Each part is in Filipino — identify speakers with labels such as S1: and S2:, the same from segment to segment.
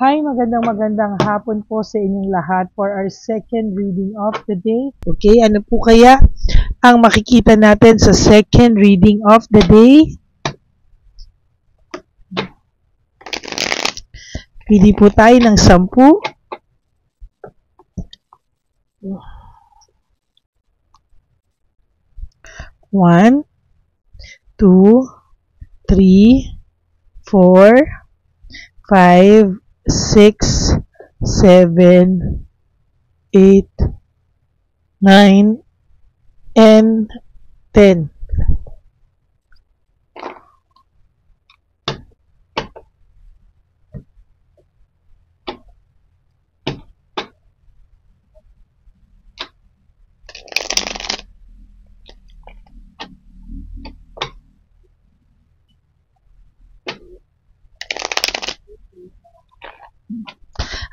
S1: Hi, magandang hapon po sa inyong lahat for our second reading of the day. Okay, ano po kaya ang makikita natin sa second reading of the day? Pili po tayo ng 10. 1, 2, 3, 4, 5, 6, 7, 8, 9, and 10.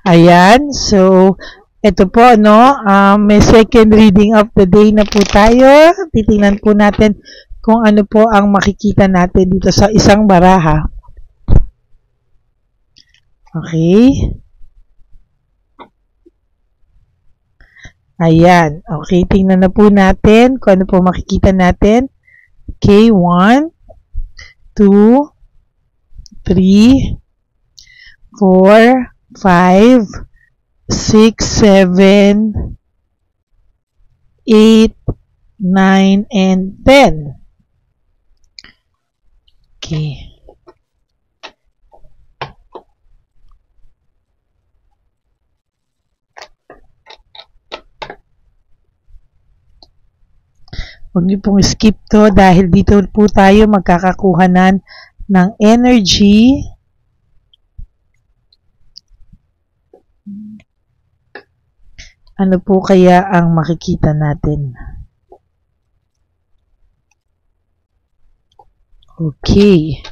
S1: Ayan, so ito po may second reading of the day na po tayo. Titingnan po natin kung ano po ang makikita natin dito sa isang baraha. Okay. Ayan, okay, tingnan na po natin kung ano po makikita natin. Okay, 1, 2, 3, 4, 5, 6, 7, 8, 9, and 10. Okay. Huwag niyo pong skip to dahil dito po tayo magkakakuhanan ng energy. Ano po kaya ang makikita natin? Okay.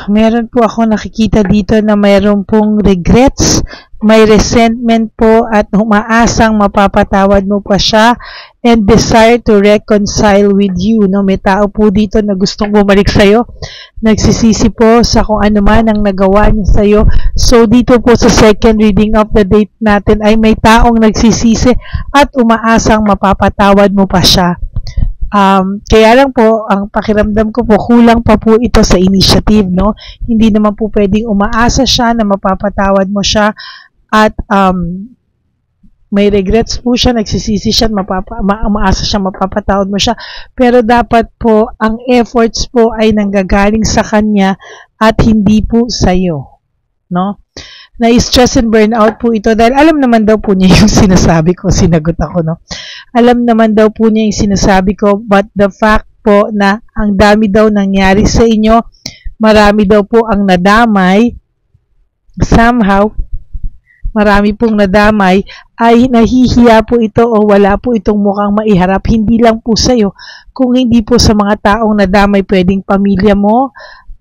S1: Meron po ako nakikita dito na mayroon pong regrets, may resentment po at umaasang mapapatawad mo pa siya and desire to reconcile with you. No? May tao po dito na gustong bumalik sa'yo, nagsisisi po sa kung ano man ang nagawa niya sa'yo. So dito po sa second reading of the day natin ay may taong nagsisisi at umaasang mapapatawad mo pa siya. Kaya lang po, ang pakiramdam ko po, kulang pa po ito sa initiative, no? Hindi naman po pwedeng umaasa siya na mapapatawad mo siya at may regrets po siya, nagsisisi siya, umaasa siya mapapatawad mo siya. Pero dapat po, ang efforts po ay nanggagaling sa kanya at hindi po sa'yo, no? Na-stress and burnout po ito dahil alam naman daw po niya yung sinasabi ko, sinagot ako, no? Alam naman daw po niya yung sinasabi ko, but the fact po na ang dami daw nangyari sa inyo, marami daw po ang nadamay, somehow, marami pong nadamay, ay nahihiya po ito o wala po itong mukhang maiharap, hindi lang po sa'yo, kung hindi po sa mga taong nadamay, pwedeng pamilya mo,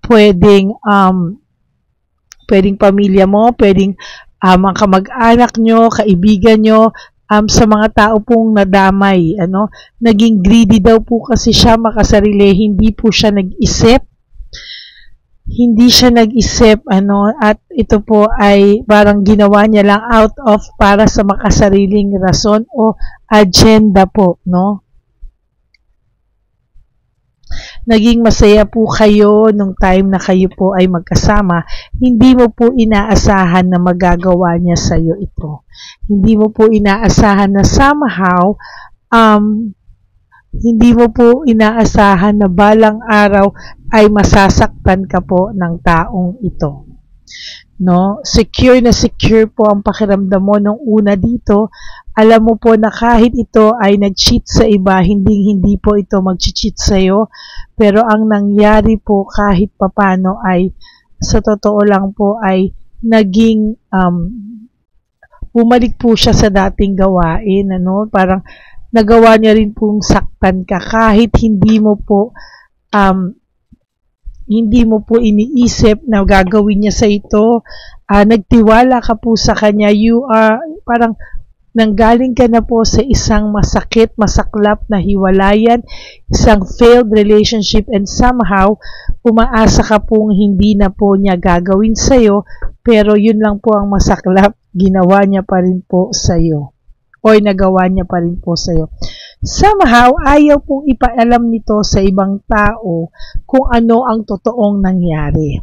S1: pwedeng pamilya mo, pwedeng ang kamag-anak nyo, kaibigan nyo, sa mga tao pong nadamay, naging greedy daw po kasi siya makasarili, hindi po siya nag-isip, at ito po ay parang ginawa niya lang out of para sa makasariling rason o agenda po, no? Naging masaya po kayo nung time na kayo po ay magkasama, hindi mo po inaasahan na magagawa niya sa iyo ito. Hindi mo po inaasahan na somehow, hindi mo po inaasahan na balang araw ay masasaktan ka po ng taong ito. No? Secure na secure po ang pakiramdam mo nung una dito. Alam mo po na kahit ito ay nag-cheat sa iba, hindi po ito mag-cheat sa'yo. Pero ang nangyari po kahit papano ay, sa totoo lang po ay naging, bumalik po siya sa dating gawain. Parang nagawa niya rin pong saktan ka kahit hindi mo po iniisip na gagawin niya sa ito. Nagtiwala ka po sa kanya. You are parang Nanggaling ka na po sa isang masakit, masaklap na hiwalayan, isang failed relationship, and somehow, umaasa ka pong hindi na po niya gagawin sa'yo, pero yun lang po ang masaklap, ginawa niya pa rin po sa'yo. O nagawa niya pa rin po sa'yo. Somehow, ayaw pong ipaalam nito sa ibang tao kung ano ang totoong nangyari.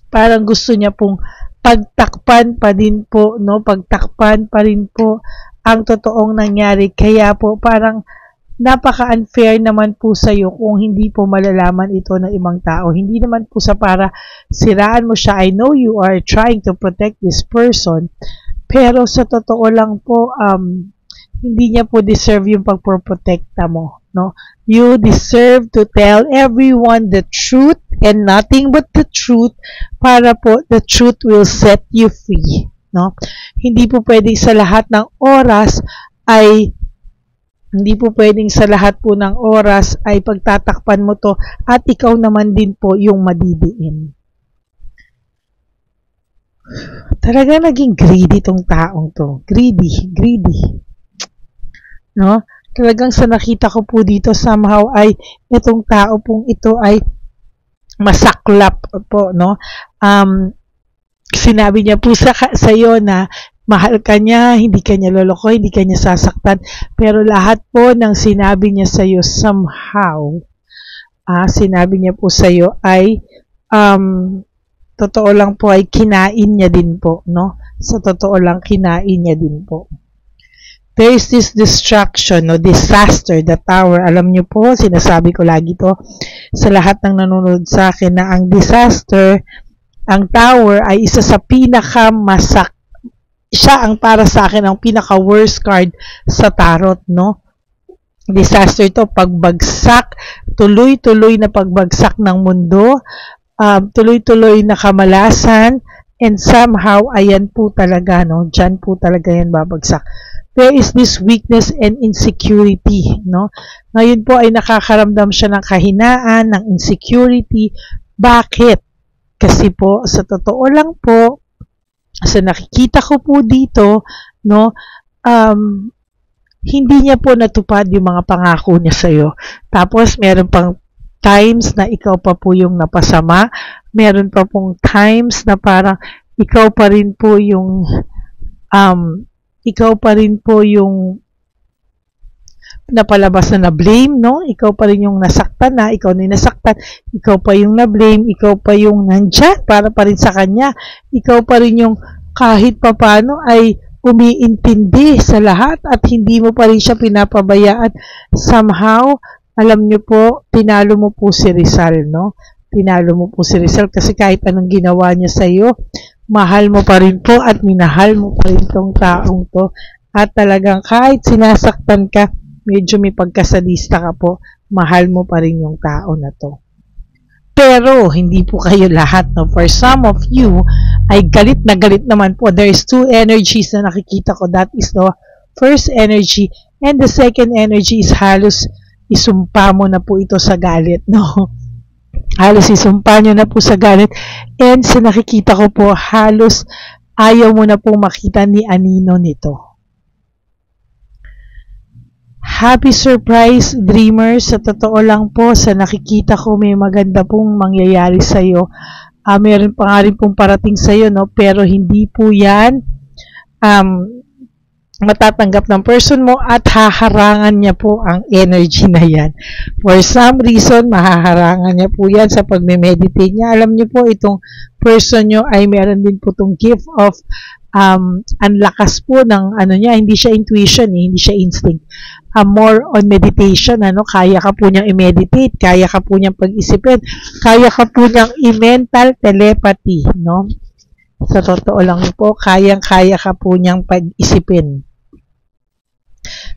S1: Parang gusto niya pong pagtakpan pa din po, no? Pagtakpan pa rin po ang totoong nangyari. Kaya po parang napaka-unfair naman po sa iyo kung hindi po malalaman ito ng ibang tao. Hindi naman po sa para siraan mo siya. I know you are trying to protect this person. Pero sa totoo lang po, hindi niya po deserve yung pagprotekta mo, no? You deserve to tell everyone the truth and nothing but the truth para po the truth will set you free, no? Hindi po pwedeng sa lahat ng oras ay pagtatakpan mo to at ikaw naman din po yung madidiin. Talaga naging greedy tong taong to. Greedy. No? Talagang sa nakita ko po dito somehow ay itong tao pong ito ay masaklap po, no? Sinabi niya po sa iyo na mahal ka niya, hindi ka niya loloko, hindi ka niya sasaktan, pero lahat po ng sinabi niya sa iyo somehow, sinabi niya po sa iyo ay totoo lang po ay kinain niya din po, no? Sa totoo lang kinain niya din po. There is this destruction, no, disaster, the tower. Alam niyo po, sinasabi ko lagi to sa lahat ng nanonood sa akin na ang disaster, ang tower ay isa sa siya ang para sa akin ang pinaka-worst card sa tarot, no? Disaster to, pagbagsak, tuloy-tuloy na pagbagsak ng mundo, tuloy-tuloy na kamalasan, and somehow, ayan po talaga, no? Diyan po talaga yan babagsak. There is this weakness and insecurity, no? Ngayon po ay nakakaramdam siya ng kahinaan, ng insecurity. Bakit? Kasi po, sa totoo lang po, sa nakikita ko po dito, no, hindi niya po natupad yung mga pangako niya sa'yo. Tapos, meron pang times na ikaw pa po yung napasama. Meron pa pong times na parang ikaw pa rin po yung napalabas na blame, no? Ikaw pa rin yung nasaktan na, ikaw na yung nasaktan, ikaw pa yung na-blame, ikaw pa yung nandyan para pa rin sa kanya, ikaw pa rin yung kahit papano ay umiintindi sa lahat at hindi mo pa rin siya pinapabayaan. Somehow, alam nyo po, tinalo mo po si Rizal, no? Tinalo mo po si Rizal kasi kahit anong ginawa niya sa iyo, mahal mo pa rin po at minahal mo pa rin tong taong to. At talagang kahit sinasaktan ka, medyo may pagkasadista ka po, mahal mo pa rin yung tao na to. Pero, hindi po kayo lahat, no? For some of you, ay galit na galit naman po. There is two energies na nakikita ko. That is the first energy. And the second energy is halos isumpa mo na po ito sa galit, no? Halos isumpa nyo na po sa galit. And sa nakikita ko po, halos ayaw mo na po makita ni anino nito. Happy surprise, dreamers. Sa totoo lang po, sa nakikita ko, may maganda pong mangyayari sa iyo. Meron pa nga rin pong parating sa iyo, no? Pero hindi po yan matatanggap ng person mo at haharangan niya po ang energy na yan. For some reason, mahaharangan niya po yan sa pagme-meditate niya. Alam niyo po, itong person nyo ay meron din po itong gift of ang lakas po ng ano niya, hindi siya intuition, hindi siya instinct. More on meditation, ano, kaya ka po niyang i-meditate, kaya ka po niyang pag-isipin, kaya ka po niyang i-mental telepathy, no? Sa totoo lang po, kaya ka po niyang pag-isipin.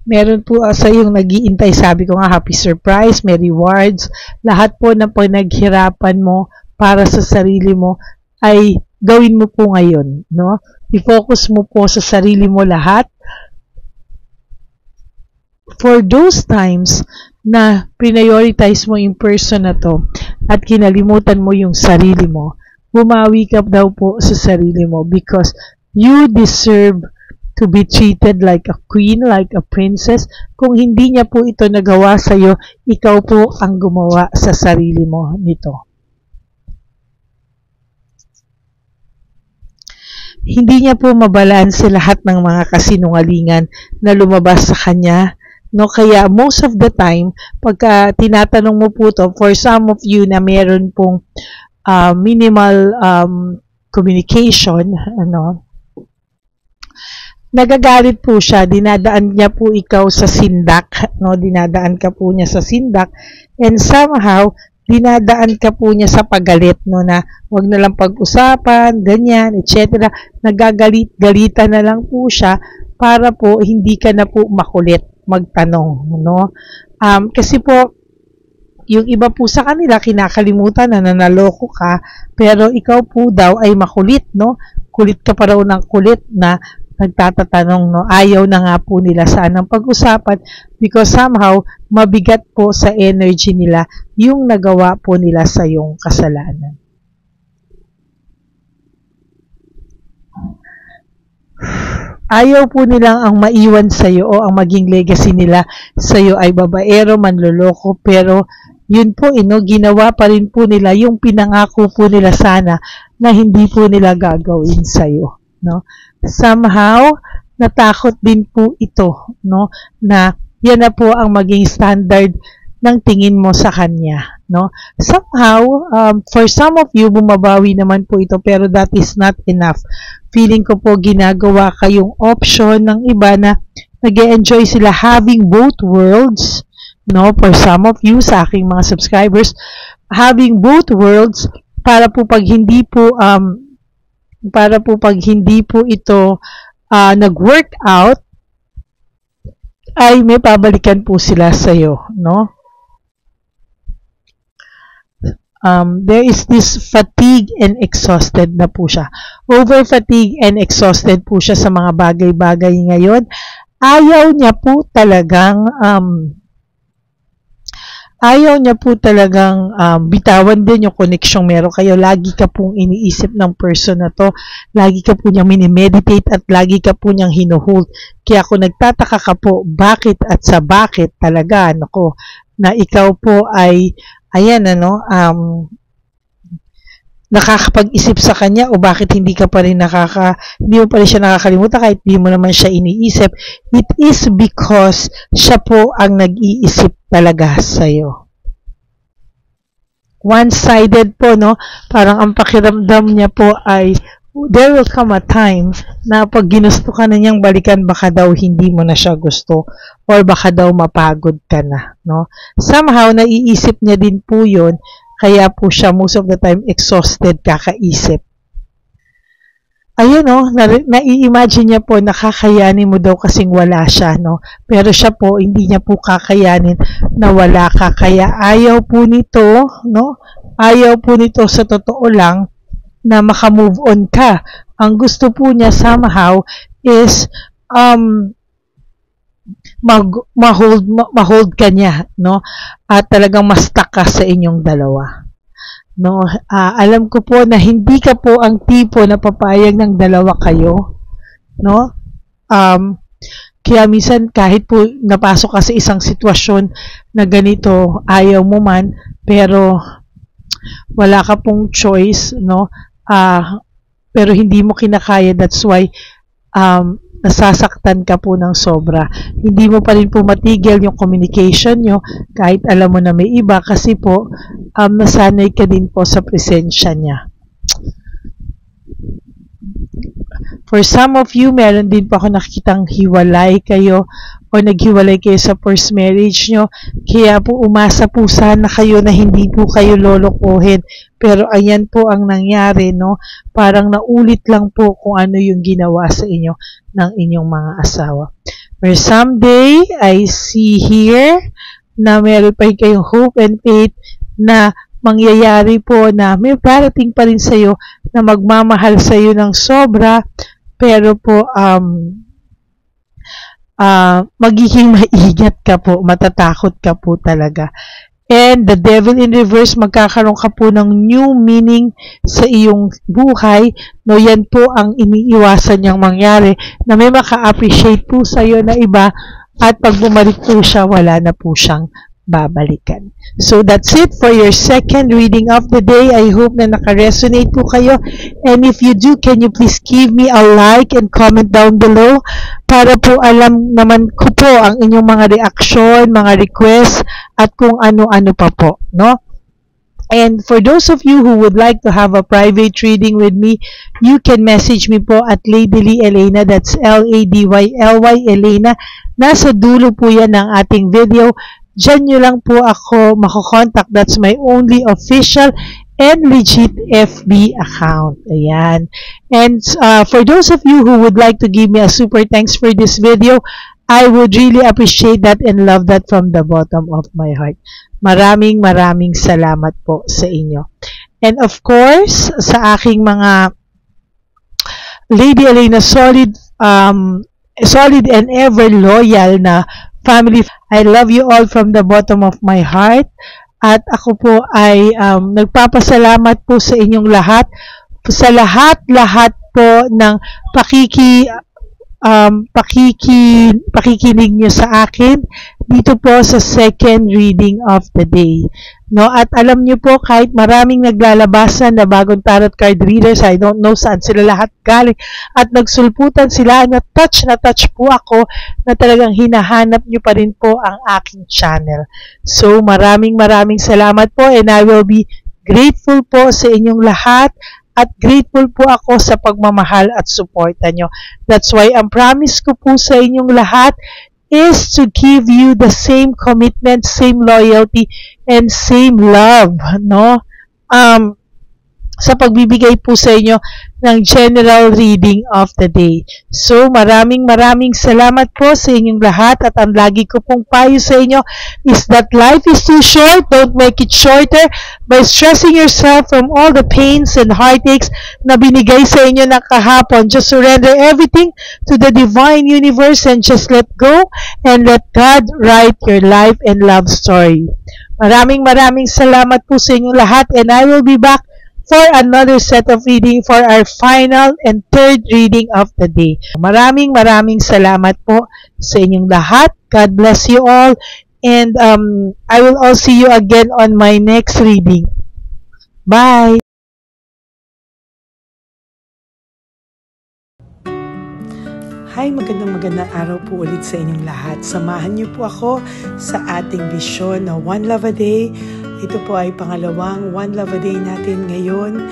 S1: Meron po sa yung nag-iintay, sabi ko nga, happy surprise, may rewards, lahat po ng pinaghirapan mo para sa sarili mo ay gawin mo po ngayon, no? I-focus mo po sa sarili mo lahat. For those times na prioritize mo yung person na to at kinalimutan mo yung sarili mo, bumawi ka daw po sa sarili mo because you deserve to be treated like a queen, like a princess. Kung hindi niya po ito nagawa sa'yo, ikaw po ang gumawa sa sarili mo nito. Hindi niya po mabalanse lahat ng mga kasinungalingan na lumabas sa kanya. No, kaya most of the time, pagka tinatanong mo po to, for some of you na meron pong minimal communication, nagagalit po siya, dinadaan niya po ikaw sa sindak, no, dinadaan ka po niya sa sindak, and somehow, dinadaan ka po niya sa paggalit, no, na wag na lang pag-usapan, ganyan, etc. Nagagalit-galitan na lang po siya para po hindi ka na po makulit magtanong, no? Kasi po, yung iba po sa kanila, kinakalimutan na nanaloko ka, pero ikaw po daw ay makulit, no? Kulit ka pa raw ng kulit na nagtatatanong, no? Ayaw na nga po nila sanang pag-usapan because somehow, mabigat po sa energy nila yung nagawa po nila sa yung kasalanan. Ayaw po nilang ang maiwan sa iyo o ang maging legacy nila sa iyo ay babaero, manloloko, pero yun po, ginawa pa rin po nila yung pinangako po nila sana na hindi po nila gagawin sa iyo, no? Somehow, natakot din po ito, no, na yan na po ang maging standard ng tingin mo sa kanya, no? Somehow, for some of you, bumabawi naman po ito, pero that is not enough. Feeling ko po ginagawa kayong option ng iba na nag-e-enjoy sila having both worlds, no? For some of you, sa aking mga subscribers, having both worlds para po pag hindi po ito nag-work out, ay may pabalikan po sila sa iyo, no? There is this fatigue and exhausted na po siya. Over fatigue and exhausted po siya sa mga bagay-bagay ngayon. Ayaw niya po talagang bitawan din yung connection meron kayo. Lagi ka pong iniisip ng person na to. Lagi ka po niyang minimeditate at lagi ka po niyang hinuhold. Kaya kung nagtataka ka po, bakit at sa bakit talaga, nako, na ikaw po ay, ayan, nakakapag-isip sa kanya o bakit hindi mo pa rin siya nakakalimutan kahit hindi mo naman siya iniisip. It is because siya po ang nag-iisip talaga sa'yo. One-sided po, no? Parang ang pakiramdam niya po ay there will come a time na pag ginusto ka na niyang balikan, baka daw hindi mo na siya gusto or baka daw mapagod ka na, no? Somehow, naiisip niya din po yun, kaya po siya most of the time exhausted kakaisip. Ayun, no? Nai-imagine niya po nakakayanin mo daw kasing wala siya, no? Pero siya po, hindi niya po kakayanin na wala ka. Kaya ayaw po nito, no? Ayaw po nito sa totoo lang na maka-move on ka. Ang gusto po niya somehow is ma-hold ka niya, no? At talagang ma-stuck ka sa inyong dalawa. No, alam ko po na hindi ka po ang tipo na papayag ng dalawa kayo, no? Kaya minsan kahit po napasok ka sa isang sitwasyon na ganito, ayaw mo man, pero wala ka pong choice, no? Pero hindi mo kinakaya, that's why nasasaktan ka po ng sobra. Hindi mo pa rin po matigil yung communication nyo kahit alam mo na may iba kasi po nasanay ka din po sa presensya niya. For some of you, meron din po ako nakikitang hiwalay kayo o naghiwalay kayo sa first marriage nyo. Kaya po umasa po sana kayo na hindi po kayo lolokohin. Pero ayan po ang nangyari, no? Parang naulit lang po kung ano yung ginawa sa inyo ng inyong mga asawa. For someday, I see here na meron pa kayong hope and faith na mangyayari po na may parating pa rin sa'yo na magmamahal sa'yo ng sobra, pero po magiging maiingat ka po, matatakot ka po talaga. and the devil in reverse, magkakaroon ka po ng new meaning sa iyong buhay. No, yan po ang iniiwasan niyang mangyari, na may maka-appreciate po sa iyo na iba, at pag bumalik po siya, wala na po siyang babalikan. So that's it for your second reading of the day. I hope na naka-resonate po kayo. And if you do, can you please give me a like and comment down below para po alam naman ko po ang inyong mga reaksyon, mga requests, at kung ano-ano pa po, no? And for those of you who would like to have a private reading with me, you can message me po at Ladyly Elena. That's Ladyly Elena. Nasa dulo po yan ng ating video. Diyan nyo lang po ako makakontakt. That's my only official and legit FB account. Ayan. And for those of you who would like to give me a super thanks for this video, I would really appreciate that and love that from the bottom of my heart. Maraming salamat po sa inyo. And of course, sa aking mga Lady Elena solid and ever loyal na family, I love you all from the bottom of my heart. At ako po ay nagpapasalamat po sa inyong lahat, sa lahat po ng pakikinig nyo sa akin dito po sa second reading of the day. No, at alam nyo po, kahit maraming naglalabasan na bagong tarot card readers, I don't know saan sila lahat galing, at nagsulputan sila, na touch po ako, na talagang hinahanap nyo pa rin po ang aking channel. So maraming salamat po, and I will be grateful po sa inyong lahat. At grateful po ako sa pagmamahal at suporta nyo. That's why ang promise ko po sa inyong lahat is to give you the same commitment, same loyalty, and same love, no? Sa pagbibigay po sa inyo ng general reading of the day. So, maraming salamat po sa inyong lahat, at ang lagi ko pong payo sa inyo is that life is too short. Don't make it shorter by stressing yourself from all the pains and heartaches na binigay sa inyo ng kahapon. Just surrender everything to the divine universe and just let go and let God write your life and love story. Maraming salamat po sa inyong lahat, and I will be back for another set of reading for our final and third reading of the day. Maraming salamat po sa inyong lahat. God bless you all, and I will all see you again on my next reading. Bye! Hi, magandang araw po ulit sa inyong lahat. Samahan niyo po ako sa ating vision na One Love a Day. Ito po ay pangalawang One Love a Day natin ngayon.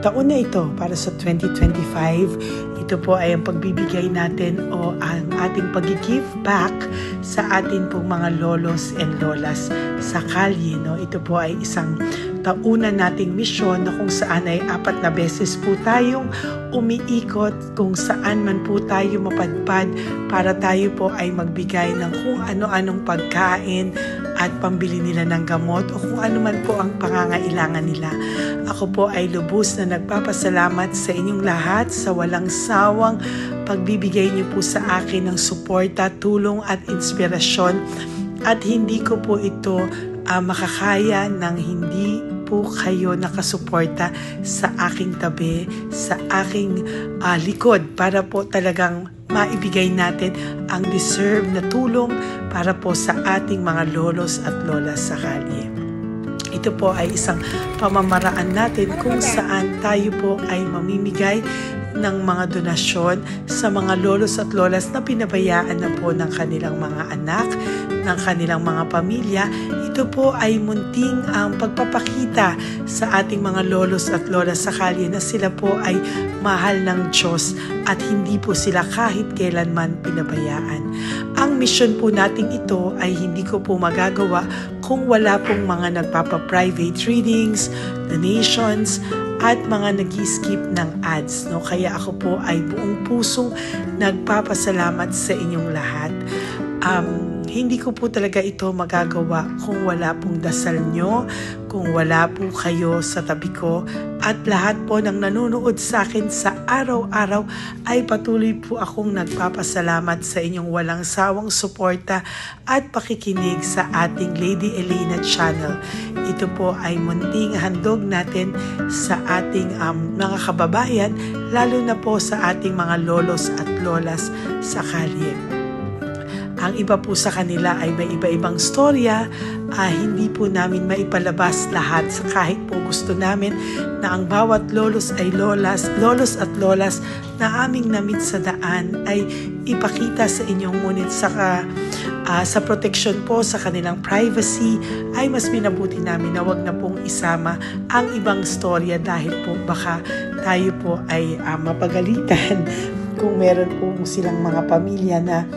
S1: Taon na ito para sa 2025. Ito po ay ang pagbibigay natin o ang ating pag-give back sa atin pong mga lolos and lolas sa kalye. No? Ito po ay isang taunan nating misyon na kung saan ay 4 na beses po tayong umiikot kung saan man po tayo mapadpad para tayo po ay magbigay ng kung ano-anong pagkain at pambili nila ng gamot o kung ano man po ang pangangailangan nila. Ako po ay lubos na nagpapasalamat sa inyong lahat sa walang sawang pagbibigay niyo po sa akin ng suporta, tulong at inspirasyon, at hindi ko po ito makakaya ng hindi po kayo nakasuporta sa aking tabi, sa aking likod, para po talagang maibigay natin ang deserve na tulong para po sa ating mga lolos at lolas sa kalye. Ito po ay isang pamamaraan natin kung saan tayo po ay mamimigay ng mga donasyon sa mga lolos at lolas na pinabayaan na po ng kanilang mga anak, ng kanilang mga pamilya. Ito po ay munting ang pagpapakita sa ating mga lolos at lolas sa kalye na sila po ay mahal ng Diyos at hindi po sila kahit kailanman pinabayaan. Ang mission po nating ito ay hindi ko po magagawa kung wala pong mga nagpapa-private readings, donations, at mga nag-skip ng ads. No? Kaya ako po ay buong pusong nagpapasalamat sa inyong lahat. hindi ko po talaga ito magagawa kung wala pong dasal nyo, kung wala po kayo sa tabi ko, at lahat po ng nanonood sa akin sa araw-araw ay patuloy po akong nagpapasalamat sa inyong walang sawang suporta at pakikinig sa ating Lady Elena channel. Ito po ay munting handog natin sa ating mga kababayan, lalo na po sa ating mga lolos at lolas sa kalye. Ang iba po sa kanila ay may iba-ibang storya, hindi po namin maipalabas lahat sa kahit po gusto namin na ang bawat lolos at lolas na aming namit sa daan ay ipakita sa inyo, ngunit sa protection po sa kanilang privacy ay mas minabuti namin na wag na pong isama ang ibang storya dahil po baka tayo po ay mapagalitan kung meron po silang mga pamilya na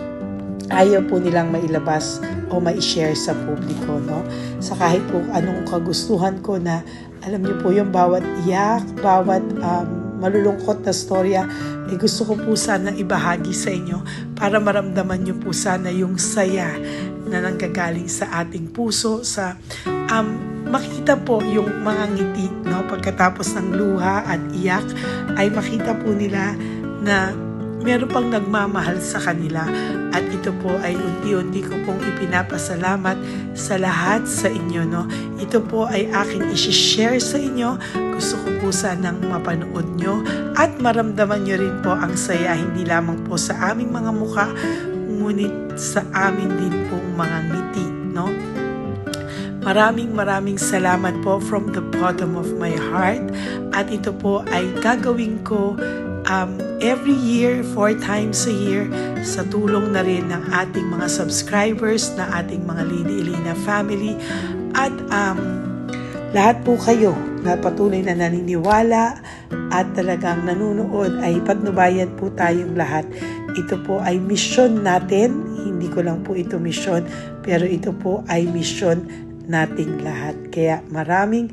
S1: ayaw po nilang mailabas o ma-share sa publiko, no? Sa kahit po anong kagustuhan ko na, alam niyo po yung bawat iyak, bawat malulungkot na storya, gusto ko po sana ibahagi sa inyo para maramdaman niyo po sana yung saya na nanggagaling sa ating puso, sa makita po yung mga ngiti, no? Pagkatapos ng luha at iyak ay makita po nila na meron pang nagmamahal sa kanila, at ito po ay unti-unti ko pong ipinapasalamat sa lahat sa inyo, no? Ito po ay aking isi-share sa inyo. Gusto ko po sanang mapanood nyo at maramdaman nyo rin po ang saya, hindi lamang po sa aming mga mukha, ngunit sa amin din pong mga ngiti, no? Maraming salamat po from the bottom of my heart, at ito po ay gagawin ko every year, 4 times a year, sa tulong na rin ng ating mga subscribers, na ating mga Lady Elena family, at lahat po kayo na patuloy na naniniwala at talagang nanonood, ay patnubayan po tayong lahat. Ito po ay mission natin, hindi ko lang po ito mission, pero ito po ay mission nating lahat. Kaya maraming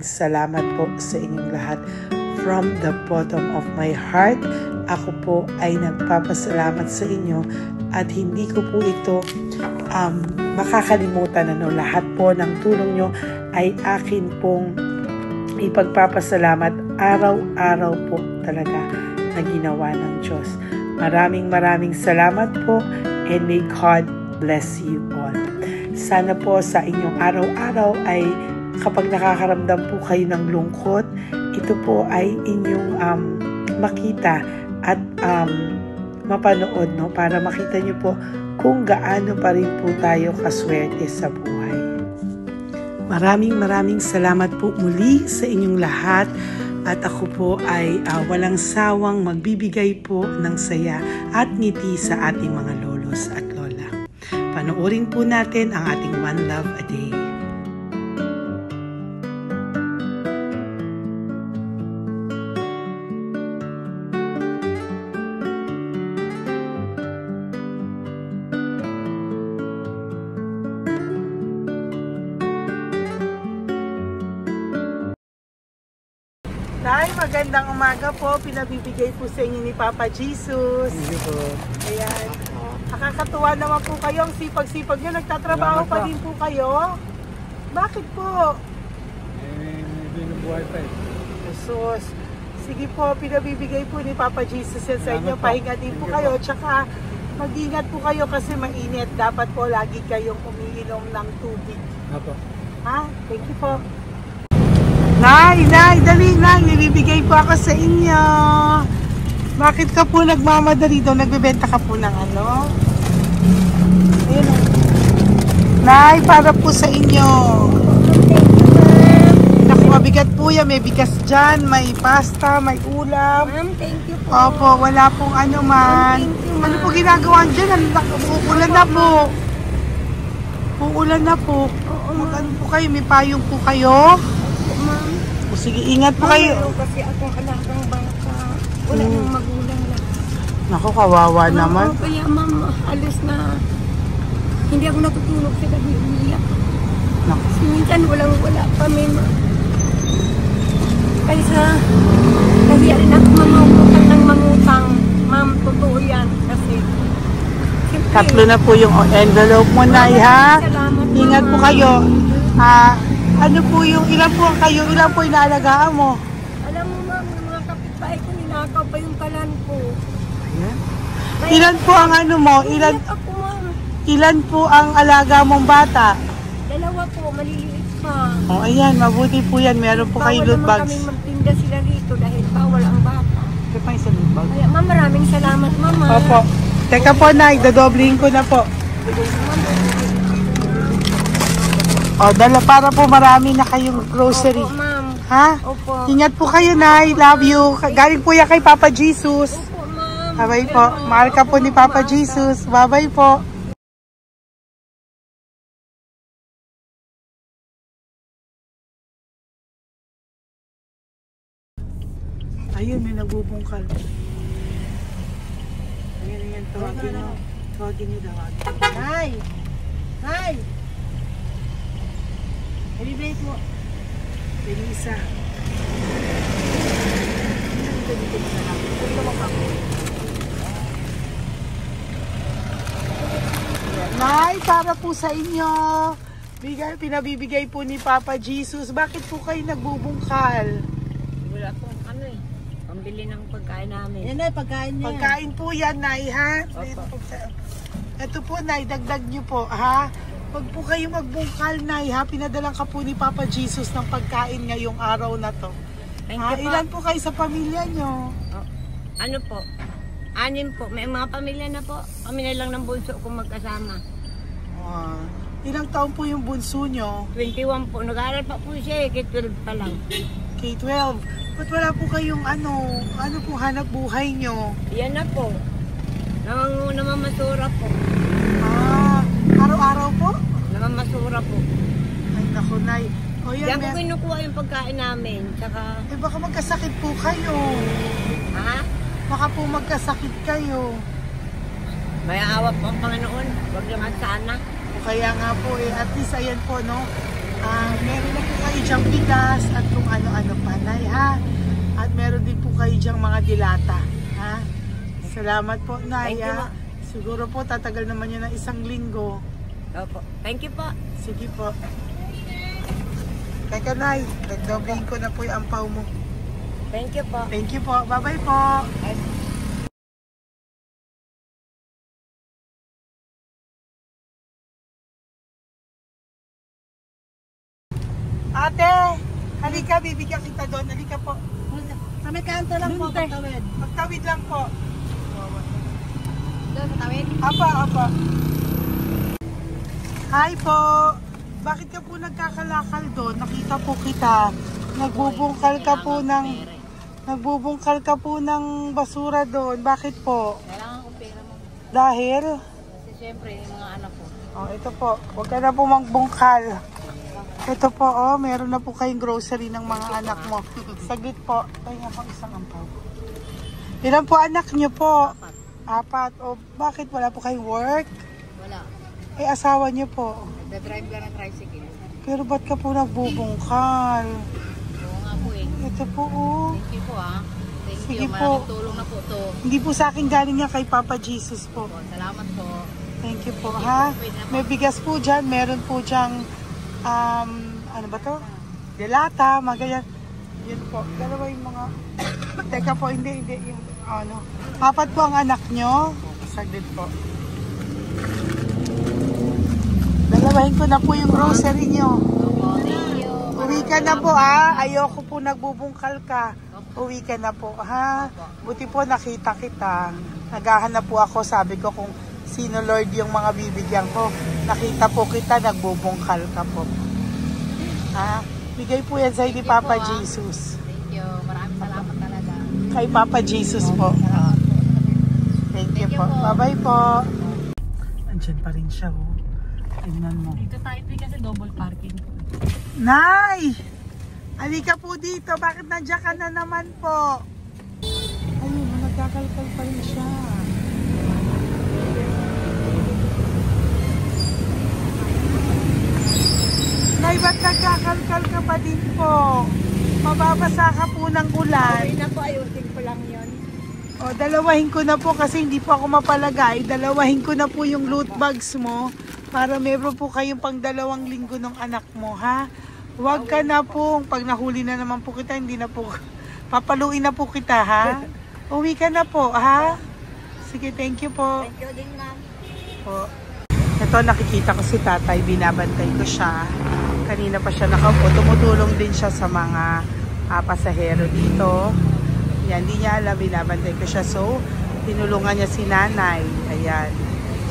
S1: salamat po sa inyong lahat. From the bottom of my heart, ako po ay nagpapasalamat sa inyo, at hindi ko po ito makakalimutan. Lahat po ng tulong nyo ay akin pong ipagpapasalamat araw-araw po talaga na ginawa ng Diyos. Maraming salamat po, and may God bless you all. Sana po sa inyong araw-araw ay kapag nakakaramdam po kayo ng lungkot, ito po ay inyong makita at mapanood, no? Para makita nyo po kung gaano pa rin po tayo kaswerte sa buhay. Maraming salamat po muli sa inyong lahat, at ako po ay walang sawang magbibigay po ng saya at ngiti sa ating mga lolos at lola. Panoorin po natin ang ating One Love a Day. Tay, magandang umaga po. Pinabibigay po sa inyo ni Papa Jesus.
S2: Hindi po.
S1: Ayan. Nakakatuwa naman po kayo. Ang sipag-sipag nyo. Nagtatrabaho pa din po kayo. Bakit po?
S2: Binubuhay pa eh.
S1: Jesus. Sige po, pinabibigay po ni Papa Jesus yan sa inyo. Pahinga din po kayo. Tsaka mag-ingat po kayo kasi mainit. Dapat po lagi kayong umiinom ng tubig.
S2: Apo.
S1: Ha? Thank you po. Nay, dali na. Nilibigay po ako sa inyo. Bakit ka po nagmamadali daw? Nagbebenta ka po ng ano? Ayun. Nay, para po sa inyo. Naku, mabigat po yan. May bigas dyan, may pasta, may ulam.
S3: Ma'am, thank you po.
S1: Opo, wala pong ano man. Ano po ginagawa dyan? Uulan na po. Uulan na po. Mag-ano po kayo? May payong po kayo?
S3: Ma'am.
S1: O sige, ingat po kayo.
S3: Kasi akong anak ng bata. Wala nang magulang lang.
S1: Naku, kawawa naman.
S3: Kaya ma'am, alis na. Hindi ako natutulog sa gabi. Umiyak.
S1: Naku.
S3: Minsan wala kami. Kaysa kasi rin ako mangutang ng mangutang. Ma'am, totoo yan. Kasi
S1: Tatlo na po yung envelope mo, Nay, ha?
S3: Salamat,
S1: Ingat po
S3: Mama.
S1: kayo. Ano po yung, ilan po kayo, ilan po inaalagaan mo?
S3: Alam mo, ma'am, yung mga kapitbahay ko, ninakaw pa yung kalan ko.
S1: Ayan. Ilan po ang ano mo? Ilan,
S3: Iyak ako, ma'am.
S1: ilan po ang alaga mong bata?
S3: Dalawa po, maliliit pa.
S1: O, ayan, mabuti po yan. Meron po kayo loot
S3: Bawal naman
S1: bags.
S3: kami magtinda sila rito dahil bawal ang bata.
S1: Ito pa yung sa loot bag.
S3: Kaya, ma'am, maraming salamat, mama.
S1: Opo. Teka po, Nay, dodoblihin ko na po. O, dala para po marami na kayong grocery.
S3: Opo, ma'am.
S1: Ha?
S3: Opo.
S1: Ingat po kayo, Nay. Love you. Galing po yan kay Papa Jesus.
S3: Opo, ma'am.
S1: Bye-bye po. Mahal ka po ni Papa Jesus. Bye-bye po. Ayun, may nagbubungkal. Ayan, tawagin nyo. Tawagin nyo, tawagin. Nay! Nay! Ibibigay po. Elisa. Nay, para po sa inyo. Pinabibigay po ni Papa Jesus. Bakit po kayo nagbubungkal?
S3: Wala po, ano eh. Pambili ng pagkain namin.
S2: Yan na, pagkain niya.
S1: Pagkain po yan, Nay, ha? Ito po, Nay, dagdag nyo po, ha? Pag po kayo magbungkal, Nay, ha? Pinadalang ka po ni Papa Jesus ng pagkain ngayong araw na to.
S3: Thank
S1: Ha?
S3: you po.
S1: Ilan po kayo sa pamilya nyo?
S3: Oh, ano po? 6 po. May mga pamilya na po. Kami na lang ng bunso kung magkasama.
S1: Ilang taon po yung bunso nyo?
S3: 21 po. Nag-aaral pa po siya eh. K-12 pa lang.
S1: K-12. Ba't wala po kayong ano po hanap buhay nyo?
S3: Yan na po. Namamasura po.
S1: Araw-araw po?
S3: Namamasura po.
S1: Ay, naku, Nay. O yan,
S3: Diyan ko kinukuha yung pagkain namin. Tsaka,
S1: baka magkasakit po kayo.
S3: ha?
S1: Baka po magkasakit kayo.
S3: May awa po ang Panginoon. Huwag naman sana.
S1: O kaya nga po at least ayan po, no? Meron na po kayo dyang bigas at kung ano-ano pa, Nay, ha? At meron din po kayo dyang mga dilata, ha? Salamat po, Nay,
S3: Thank you,
S1: ha?
S3: Ma.
S1: Siguro po, tatagal naman yun ng 1 linggo.
S3: Opo. Thank you po.
S1: Sige po. Teka, Nay, nagdobling ko na po yung ampaw mo.
S3: Thank you po.
S1: Thank you po. Bye-bye po. Ate, halika, bibigyan kita doon. Halika po.
S2: Sa may kanto lang po, pagtawid.
S1: Magtawid lang po.
S2: Doon, patawid.
S1: Apa. Hi po. Bakit ka po nagkakalakal doon? Nakita po kita. Nagbubungkal ka po ng basura doon. Bakit po?
S2: Kailangan kong pera mo.
S1: Dahil?
S2: Kasi syempre, yung mga anak ko.
S1: Oh, ito po. Huwag ka na po magbungkal. Ito po, oh, meron na po kayong grocery ng mga anak mo. Saglit po. Ay, ako isang ampaw. Ilan po anak niyo po? 4. O, bakit wala po kayong work?
S2: Wala.
S1: Ay, asawa niyo po.
S2: Nagda-drive ka ng tricycle.
S1: Pero ba't ka po nagbubungkal?
S2: Oo nga po eh.
S1: Ito po, oh.
S2: Thank you po ah. Thank
S1: Sige
S2: you.
S1: po.
S2: Malaking tulong na po to.
S1: Hindi po sa akin galing yan kay Papa Jesus po.
S2: Salamat po.
S1: Thank you po, ha? May bigas po dyan. Meron po dyang, ano ba to? Delata, mga ganyan. Yun po. Dalawa yung mga... Teka po, hindi. Yung, ano. 4 po ang anak nyo. Saglit po. Dalawahin ko na po yung grocery nyo.
S2: Thank you.
S1: Uwi ka na po, ha? Ayoko po nagbubungkal ka. Uwi ka na po, ha? Buti po nakita kita. Naghahanap po ako, sabi ko kung sino Lord yung mga bibigyan ko. Nakita po kita, nagbubungkal ka po. Ha? Bigay po yan sa'yo ni Papa Jesus.
S2: Thank you. Maraming salamat talaga.
S1: Kay Papa Jesus po. Thank you po. Bye-bye po. Andyan pa rin siya, oh. Tingnan mo.
S2: Dito tayo kasi double parking.
S1: Nay! Halika po dito. Bakit nandiyan ka na naman po? Ayun, nagkakalkal pa rin siya. Nay, ba't nagkakalkal ka pa din po? Mababasa ka po ng ulan.
S3: Ay na po, ayusin ko lang yun.
S1: O, dalawahin ko na po kasi hindi po ako mapalagay. Dalawahin ko na po yung loot bags mo para meron po kayong pang 2 linggo ng anak mo, ha? Huwag ka na po. Pag nahuli na naman po kita, hindi na po. Papaluin na po kita, ha? Uwi ka na po, ha? Sige, thank you po.
S3: Thank you din, ma'am.
S1: Po. Ito, nakikita ko si tatay. Binabantay ko siya. Kanina pa siya nakaupo. Tumutulong din siya sa mga pasahero dito. Yan, hindi niya alam, binabantay ko siya. So, tinulungan niya si nanay. Ayan.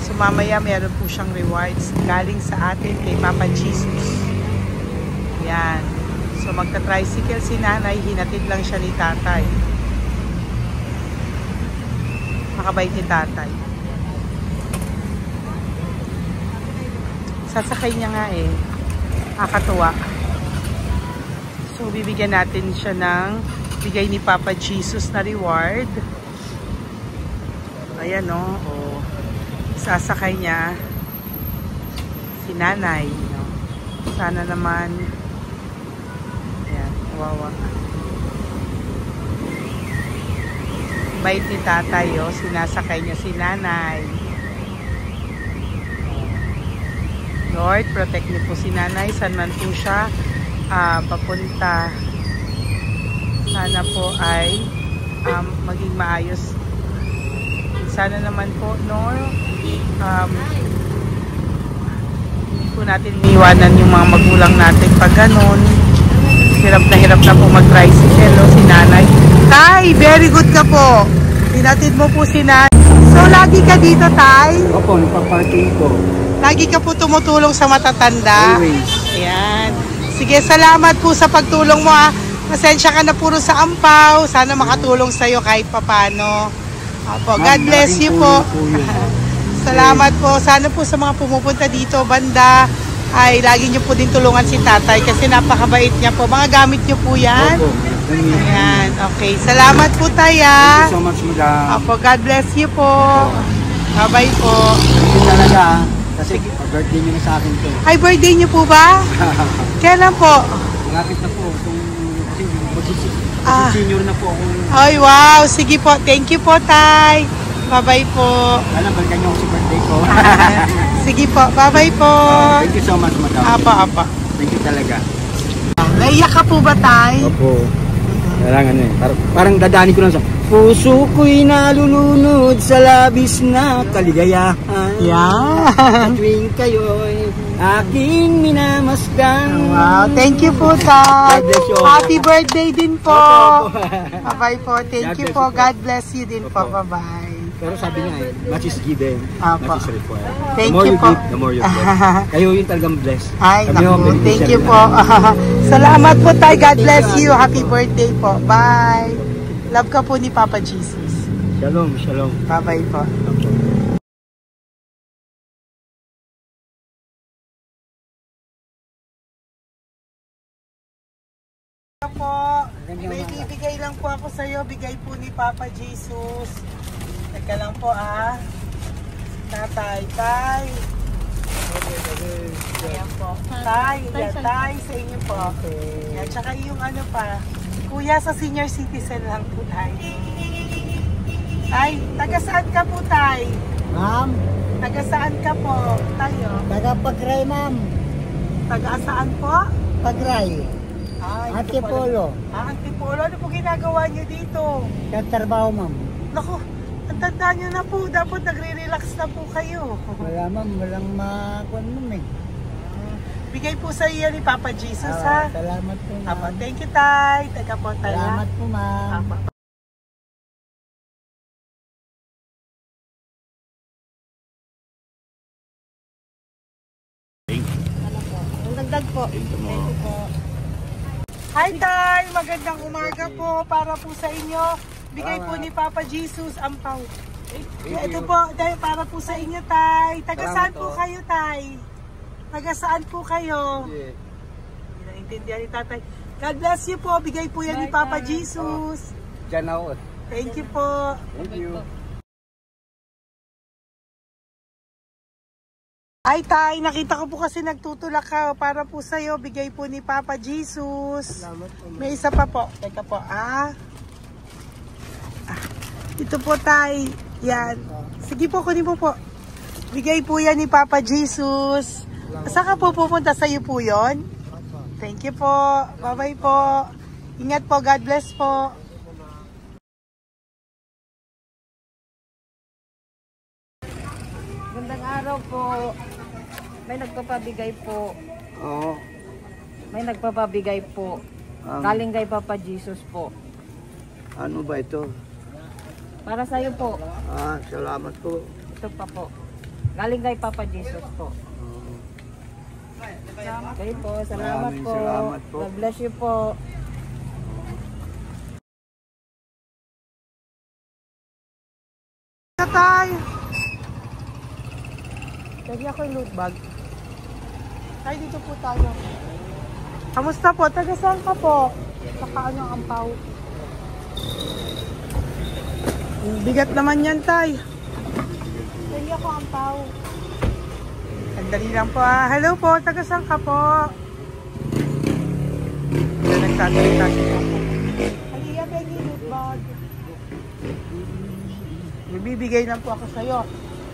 S1: So, mamaya meron po siyang rewards galing sa atin kay Papa Jesus. Ayan. So, magta-tricycle si nanay. Hinatid lang siya ni tatay. Makabait ni tatay. Sasakay niya nga eh. Nakakatuwa. So, bibigyan natin siya ng bigay ni Papa Jesus na reward. Ayan o. Oh. Sasakay niya si nanay. No? Sana naman. Ayan. Kawawa. Bait ni tatay o. Sinasakay niya si nanay. Lord, protect niyo po si nanay. Saan man po siya papunta. Sana po ay maging maayos. Sana naman po, no? Hindi po natin iniwanan yung mga magulang natin pag ganun. Hirap na po mag-tricycle, no? Si nanay. Tay, very good ka po. Tinatid mo po si nanay. So, lagi ka dito, Tay?
S4: Opo, nagpa-parking ko.
S1: Lagi ka po tumutulong sa matatanda.
S4: Always.
S1: Ayan. Sige, salamat po sa pagtulong mo, ha. Pasensya ka na puro sa ampaw. Sana makatulong sa'yo kahit papano. Opo, God bless you po. Salamat po. Sana po sa mga pumupunta dito, banda, ay lagi nyo po din tulungan si tatay kasi napakabait niya po. Mga gamit nyo po yan.
S4: Opo.
S1: Ayan, okay. Salamat po tayo.
S4: Thank you so much, madam.
S1: Opo, God bless you po. Bye-bye po.
S4: Thank you talaga. Kasi birthday nyo na sa akin to.
S1: Ay, birthday nyo po ba? Kailan po?
S4: Malapit na po. Kasi senior na po ako.
S1: Ay, wow. Sige po. Thank you po, Tay. Bye-bye po.
S4: Alam, balikan nyo ako sa birthday ko.
S1: Sige po. Bye-bye po.
S4: Thank you so much, madam.
S1: Apa.
S4: Thank you talaga.
S1: Naiyak ka po ba, Tay?
S4: Opo. Kailangan eh. Parang dadaanin ko lang sa puso ko'y nalulunod sa labis na kaligayahan.
S1: Yan.
S4: Tuwing kayo'y aking minamasdan.
S1: Wow. Thank you po, Tay.
S4: God bless you.
S1: Happy birthday din po.
S4: Opo.
S1: Bye-bye po. Thank you po. God bless you din po. Bye-bye.
S4: Pero sabi niya much is given,
S1: Apo.
S4: much is required.
S1: Thank
S4: the more
S1: you
S4: you
S1: po.
S4: give, the more you bless. Kayo yung talagang blessed.
S1: Ay,
S4: Kami
S1: naku.
S4: yung
S1: Thank
S4: beneficiary
S1: you po.
S4: lang.
S1: Salamat po, Tay. God bless you. Happy birthday po. Bye. Love ka po ni Papa Jesus.
S4: Shalom, shalom.
S1: Bye-bye po. Po, may bibigay lang po ako sa iyo, bigay po ni Papa Jesus. Teka lang po Tatay, Tay. Ayan po. Tay, sa inyo po. Okay. Yan, tsaka yung ano pa, kuya sa senior citizen lang po, Tay. Tay, taga saan ka po, Tay?
S5: Ma'am,
S1: Taga saan ka po, tayo?
S5: taga Pagray, ma'am.
S1: Taga saan po?
S5: Pagray.
S1: Antipolo.
S5: Antipolo.
S1: Antipolo. Ano po ginagawa nyo dito?
S5: Sa trabaho, ma'am.
S1: Naku, ang tanda nyo na po. Dapat nagre-relax na po kayo.
S5: Wala, ma'am. Walang makuan, ma'am eh.
S1: Bigay po sa iyo ni Papa Jesus, ha?
S5: Salamat po,
S1: Apa,
S5: ma'am.
S1: thank you, Tay. Taga po, Tay.
S5: Salamat po, ma'am.
S1: Apa.
S3: Ang dagdag po.
S1: Hi, Tay. Magandang umaga po. Para po sa inyo. Bigay po ni Papa Jesus ang pau. Ito po, Tay, para po sa inyo, Tay. Taga saan po kayo, Tay? Taga saan po kayo? Hindi naintindihan ni Tatay. God bless you po. Bigay po yan ni Papa Jesus.
S4: Diyan ako.
S1: Thank you po.
S4: Thank you.
S1: Ay, Tay, nakita ko po kasi nagtutulak ka. Para po sa'yo, bigay po ni Papa Jesus.
S5: Salamat po, ma'am.
S1: May isa pa po. Teka po, Ito po tay. Yan. Sige po, kunin mo po. Bigay po yan ni Papa Jesus. Saan ka po pupunta? Sa'yo po yun? Thank you po. Bye-bye po. Ingat po. God bless po.
S2: Gandang araw po. May nagpapabigay po.
S4: Oo.
S2: May nagpapabigay po. Galing kay Papa Jesus po.
S4: Ano ba ito?
S2: Para sa'yo po.
S4: Salamat po.
S2: Ito pa po. Galing kay Papa Jesus po. Kayo po. Salamat
S4: Maraming
S2: po.
S4: salamat po.
S2: God bless you po.
S1: Tay! Lagi ako yung loot bag. Tay, dito po tayo. Kamusta po? Taga saan ka po? Saka ano ang ampaw? Bigat naman yan, tay. Lagi ako ampaw. Sandali lang po ah. Hello po, taga saan ka po? Nagsasalita siya po. Halika, Peggy, loot bag. Ibibigay lang po ako sa'yo.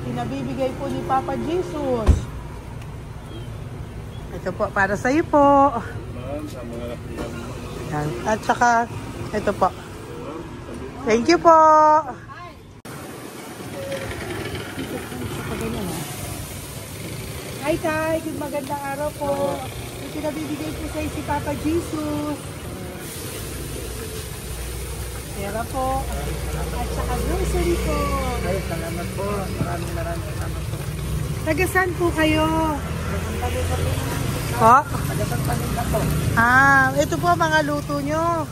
S1: Pinabibigay po ni Papa Jesus. Ito po, para sa'yo po. Yan. At saka, ito po. Thank you po. Hi, Tay. Good magandang araw po. Yung pinabibigay po sa'yo si Papa Jesus. Pera po. At saka grocery po.
S5: Ay, salamat po. Maraming salamat po.
S1: Taga saan po kayo? Po? Ito po mga luto nyo.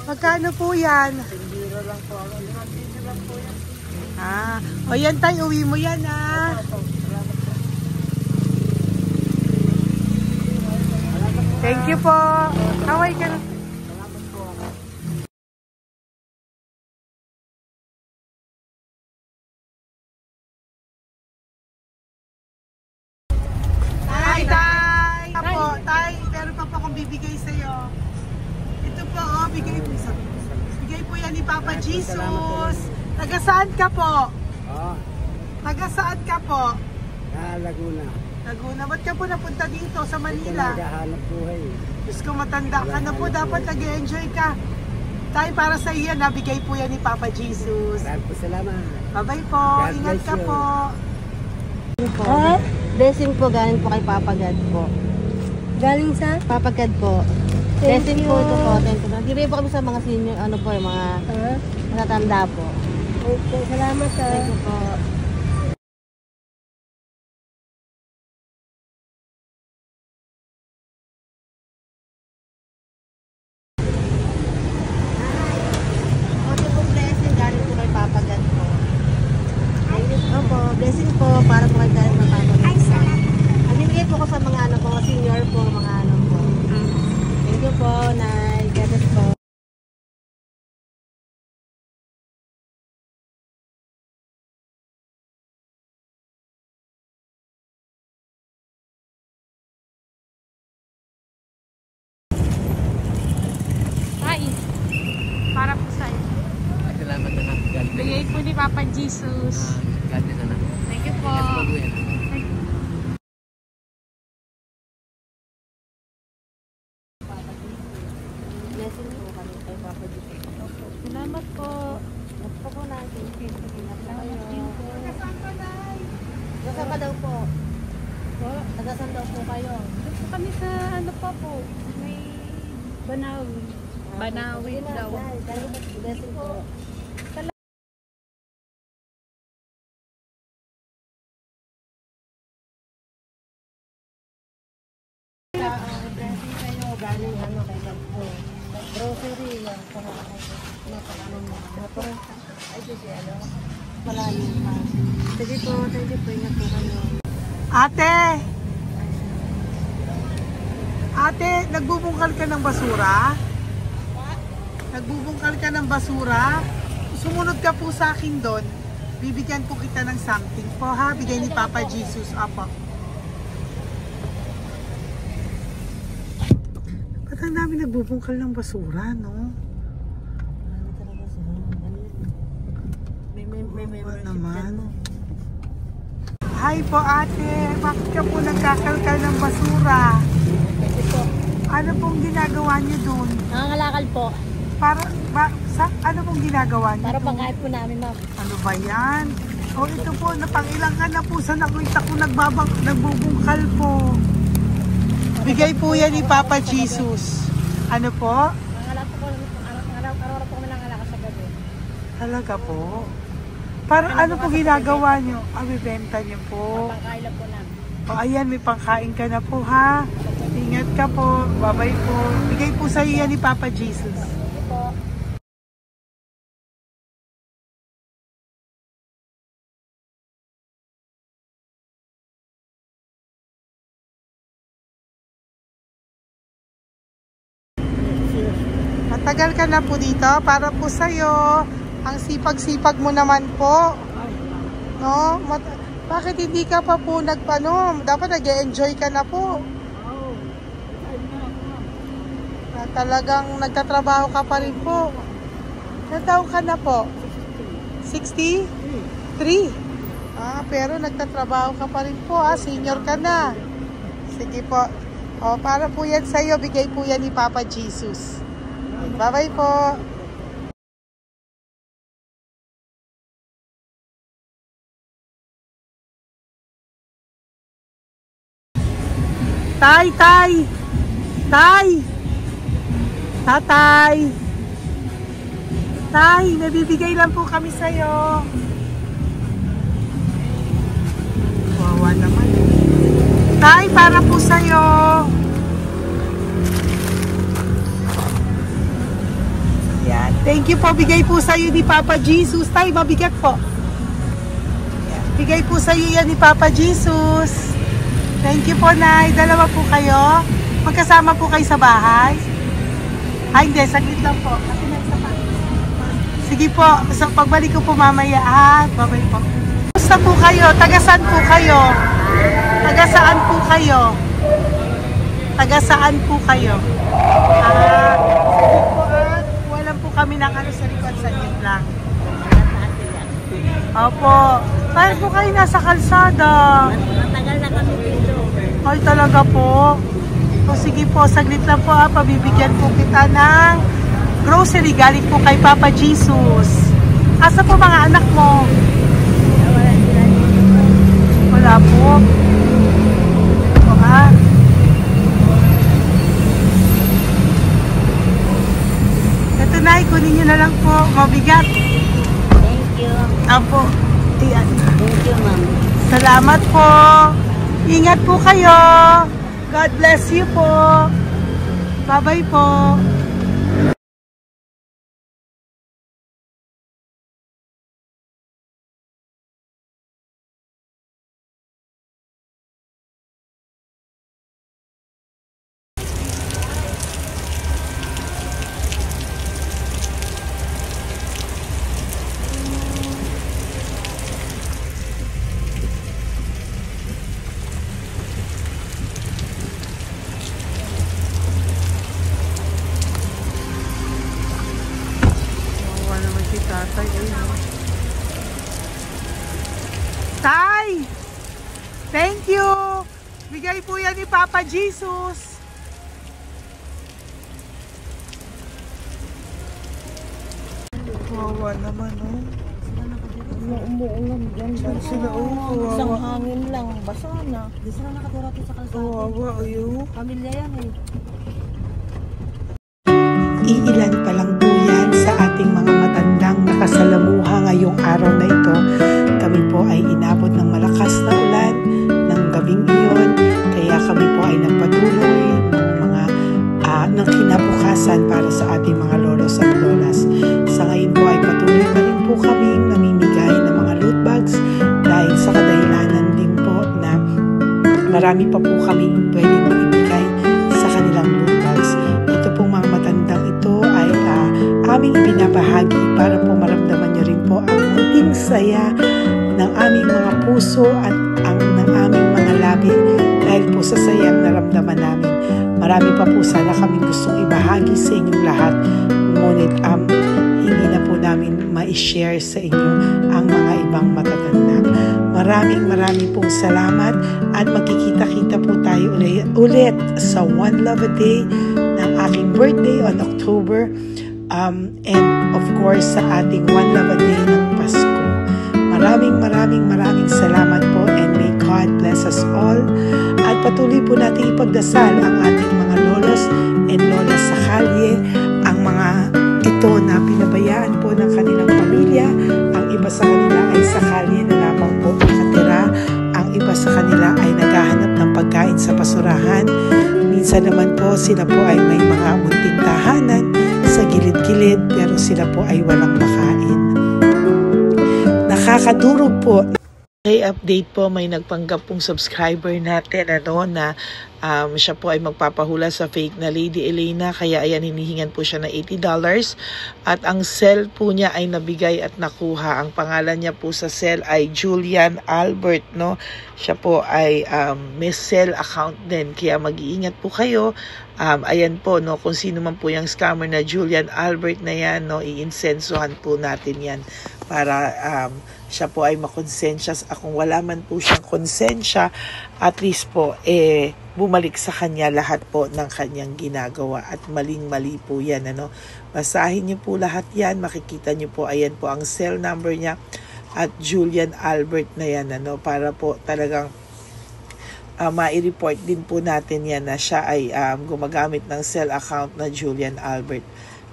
S1: Magkano po yan?
S5: Biro lang po. Biro lang po yan.
S1: O yan tayo, uwi mo yan Thank you po. Kaway ka na. Bibigay sa'yo. Ito po, bigay po yan ni Papa Jesus. Taga saan ka po? Taga saan ka po?
S5: Laguna.
S1: Laguna. Ba't ka po napunta dito sa Manila?
S5: Naghahanap buhay.
S1: Diyos ko, matanda ka na po. Dapat nag-enjoy ka. Tayo para sa iyo, nabigay po yan ni Papa Jesus.
S5: Maraming po salamat.
S1: Bye-bye po. Ingat ka po.
S3: Blessing po galing po kay Papa God po. Galing sa? Papa God po. Blessing po ito po. Thank you. Nagbibigay po kami sa mga senior, ano po, yung mga matatanda po. Okay, salamat sir. Thank you po. Ito po blessing galing po kay Papa God po. Opo, blessing po para po kay galing na Papa God. Ay, salamat. Nagbibigay po ko sa mga ano po, senior po, mga ano po. Thank you po, Nay. God bless po.
S1: Hi. Para po sa'yo.
S4: Salamat na lang.
S1: Bigay po ni Papa Jesus.
S4: God bless na lang.
S1: Thank you po.
S3: Blessing po kami kay Papa Jesus. Salamat po. Salamat po natin. Salamat din po. Nasaan ka daw po? Nasaan daw po kayo?
S2: Dito kami sa ano pa po, may Banawi. Banawi daw.
S3: Blessing po. Blessing kayo. Galing ano kay God po. Grocery yan. Motor. Ay, kasi ano. Malalim pa. Sige po. Thank you po. Ingat po kayo.
S1: Ate! Ate, nagbubungkal ka ng basura? Nagbubungkal ka ng basura? Sumunod ka po sa akin doon. Bibigyan po kita ng something po ha. Bigay ni Papa Jesus. Apo. Ba't ang dami nagbubungkal ng basura, no?
S3: Marami talaga
S1: Hi po ate, bakit ka po nagkakalkal ng basura?
S2: Kasi po,
S1: Ano pong ginagawa niyo doon?
S2: nangangalakal po.
S1: Ano pong ginagawa niyo
S2: Para
S1: doon?
S2: pangkain po namin, ma'am.
S1: Ano ba yan? O ito po, napangilang ka na po sa nakita ko nagbubungkal po. Bigay po yan ni Papa Jesus. Ano po?
S2: Nangangalakal po araw-araw po kami nangangalakal sa gabi.
S1: Talaga po? Para ano po ginagawa niyo? Bibenta niyo po.
S2: Pangkain lang po namin.
S1: O ayan, may pangkain ka na po ha. Ingat ka po. Bye-bye po. Bigay po sa iyo yan ni Papa Jesus.
S2: Ito po.
S1: Matagal ka na po dito para po sa'yo. Ang sipag-sipag mo naman po. No? Bakit hindi ka pa po dapat nag-e-enjoy ka na po. Na talagang nagtatrabaho ka pa rin po. Ilang taon ka na po? 63? Pero nagtatrabaho ka pa rin po. Senior ka na. Sige po. Para po yan sa'yo. Bigay po yan ni Papa Jesus. Bye-bye po. Tay! Tatay! Tay, nabibigay lang po kami sa'yo. Wawa naman. Tay, para po sa'yo. Yan. Thank you po. Bigay po sa'yo ni Papa Jesus. Tay, mabigat po. Yan. Bigay po sa'yo yan ni Papa Jesus. Thank you po, Nay. Dalawa po kayo. Magkasama po kayo sa bahay. Hindi. Saglit lang po. Kasi may isa pa. Sige po. So, pagbalik ko po mamaya. Bye-bye po. Gusto po kayo? Taga-saan po kayo? Taga-saan po kayo? Taga-saan po kayo? Sige po walang po kami ng sa likod sa inyo lang. Opo. Bakit po kayo nasa kalsada?
S2: Matagal na kami dito.
S1: Ay, talaga po. O sige po, saglit lang po pabibigyan po kita ng grocery galing po kay Papa Jesus. Asa po mga anak mo? Wala po. O Ito na, kunin nyo na lang po. Mabigat.
S2: Thank you.
S1: Apo. Ayan.
S2: Thank you, ma'am.
S1: Salamat po. Ingat po kayo. God bless you po. Bye-bye po. Tatay, Tay! Thank you! Bigay po yan ni Papa Jesus. Wawa naman, oh.
S2: Umuulan dyan.
S1: Sila,
S2: Isang
S1: wawa.
S2: hangin lang. Basa na. Di sila nakatira sa kalsada.
S1: Wawa, ayo.
S2: Pamilya yan eh.
S1: Iilan pa lang po yan sa ating mga matandang nakasalamuha ngayong araw na ito. Kami po ay inabot ng malakas na ulan ng gabing iyon. Kaya kami po ay nagpatuloy ng kinabukasan para sa ating mga lolos at lolas. Sa ngayon po ay patuloy pa rin po kami namimigay ng mga loot bags dahil sa kadahilanan din po na marami pa po kami pwedeng ibigay sa kanilang loot bags. Ito pong mga matandang ito ay aming pinabahagi para po maramdaman nyo rin po ang munting saya ng aming mga puso at ng aming mga labi dahil po sa sayang naramdaman namin. Marami pa po sana kaming gustong ibahagi sa inyong lahat. Ngunit hindi na po namin ma-share sa inyo ang mga ibang matatanda. Maraming pong salamat at magkikita-kita po tayo ulit sa One Love a Day ng aking birthday on October and of course sa ating One Love a Day ng Pasko. Maraming salamat po and may God bless us all at patuloy po natin ipagdasal ang ating mga lolos and lolas sa kalye, ang mga ito na pinabayaan po ng kanilang pamilya. Ang iba sa kanila ay sa kalye na lamang po nakatira. Ang iba sa kanila ay naghahanap ng pagkain sa basurahan. Minsan naman po sila po ay may mga munting tahanan sa gilid-gilid pero sila po ay walang makain. Nakakadurog po. Okay, update po, may nagpanggap pong subscriber natin na siya po ay magpapahula sa fake na Lady Elena, kaya ayan hinihingan po siya na $80 at ang cell po niya ay nabigay at nakuha. Ang pangalan niya po sa cell ay Julian Albert, no? Siya po ay may cell account din, kaya mag-iingat po kayo. Ayan po, no, kung sino man po yung scammer na Julian Albert na yan, no, iinsensuhan po natin yan para siya po ay makonsensya. Kung wala man po siyang konsensya, at least po bumalik sa kanya lahat po ng kanyang ginagawa at maling-mali po yan, ano. Basahin niyo po lahat yan, makikita niyo po, ayan po ang cell number niya at Julian Albert na yan, ano, para po talagang mai-report din po natin yan na siya ay gumagamit ng cell account na Julian Albert.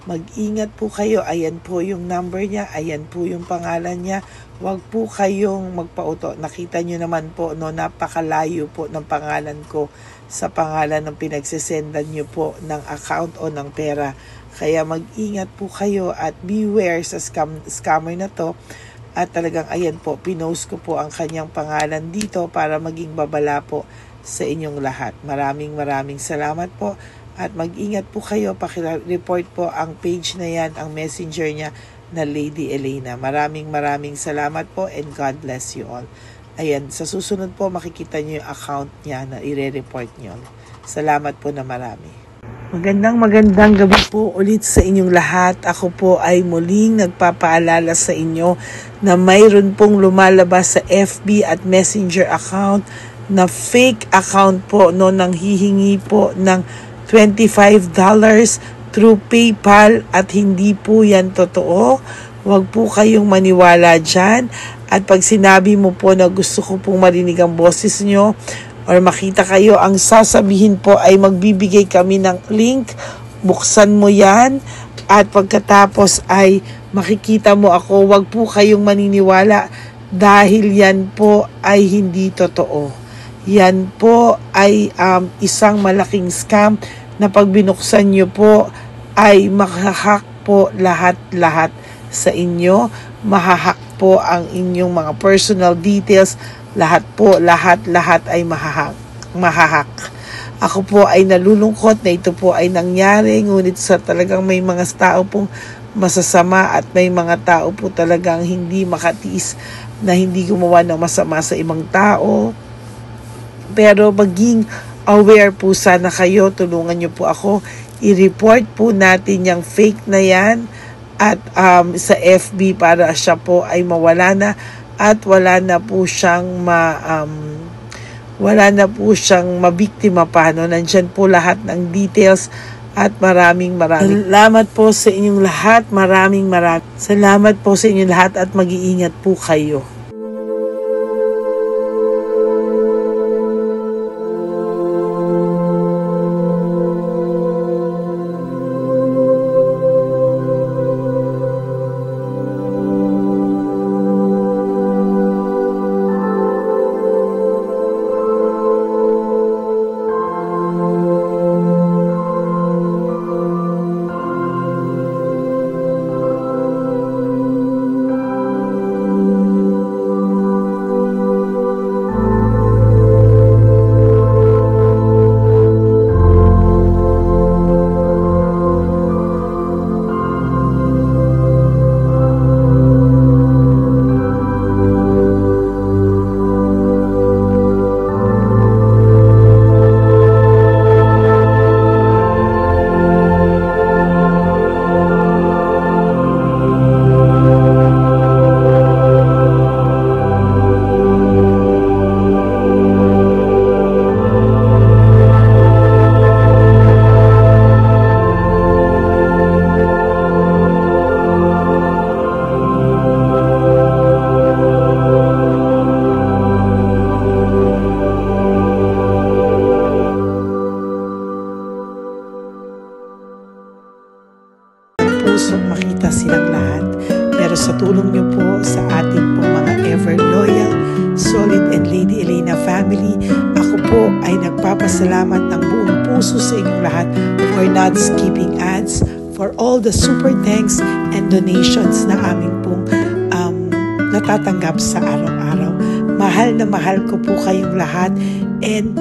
S1: Mag-ingat po kayo. Ayan po yung number niya. Ayan po yung pangalan niya. Huwag po kayong magpauto. Nakita nyo naman po, no, napakalayo po ng pangalan ko sa pangalan ng pinagsisendan nyo po ng account o ng pera. Kaya mag-ingat po kayo at beware sa scammer na to. At talagang ayan po, pinost ko po ang kanyang pangalan dito para maging babala po sa inyong lahat. Maraming salamat po. At mag-ingat po kayo, pakireport po ang page na yan, ang messenger niya na Lady Elena. Maraming salamat po and God bless you all. Ayan, sa susunod po makikita niyo yung account niya na ire-report niyo. Salamat po na marami. Magandang gabi po ulit sa inyong lahat. Ako po ay muling nagpapaalala sa inyo na mayroon pong lumalabas sa FB at Messenger account na fake account po, no, nang hihingi po ng $25 through PayPal at hindi po yan totoo. Huwag po kayong maniwala dyan. At pag sinabi mo po na gusto ko pong marinig ang boses nyo or makita kayo, ang sasabihin po ay magbibigay kami ng link. Buksan mo yan at pagkatapos ay makikita mo ako. Huwag po kayong maniniwala dahil yan po ay hindi totoo. Yan po ay isang malaking scam na pag binuksan nyo po ay mahahack po lahat sa inyo. Mahahack po ang inyong mga personal details. Lahat ay mahahack. Ako po ay nalulungkot na ito po ay nangyari, ngunit sa talagang may mga tao pong masasama at may mga tao po talagang hindi makatiis na hindi gumawa ng masama sa ibang tao. Pero maging aware po sana kayo, tulungan nyo po ako, i-report po natin yung fake na yan at sa FB para siya po ay mawala na at wala na po siyang mabiktima pa, no? Nandyan po lahat ng details at maraming salamat po sa inyong lahat. Maraming salamat po sa inyong lahat at mag-iingat po kayo. gustong makita silang lahat. Pero sa tulong niyo po sa ating pong mga ever loyal, solid and Lady Elena family, ako po ay nagpapasalamat ng buong puso sa inyong lahat for not skipping ads, for all the super thanks and donations na aming pong natatanggap sa araw-araw. Mahal na mahal ko po kayong lahat, and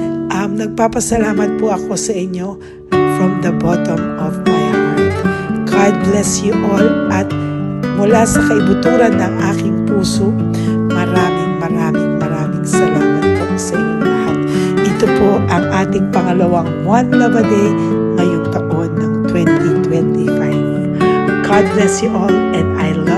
S1: nagpapasalamat po ako sa inyo from the bottom of my heart. God bless you all, at mula sa kaibuturan ng aking puso, maraming salamat po sa inyong lahat. Ito po ang ating pangalawang One Love a Day ngayong taon ng 2025. God bless you all, and I love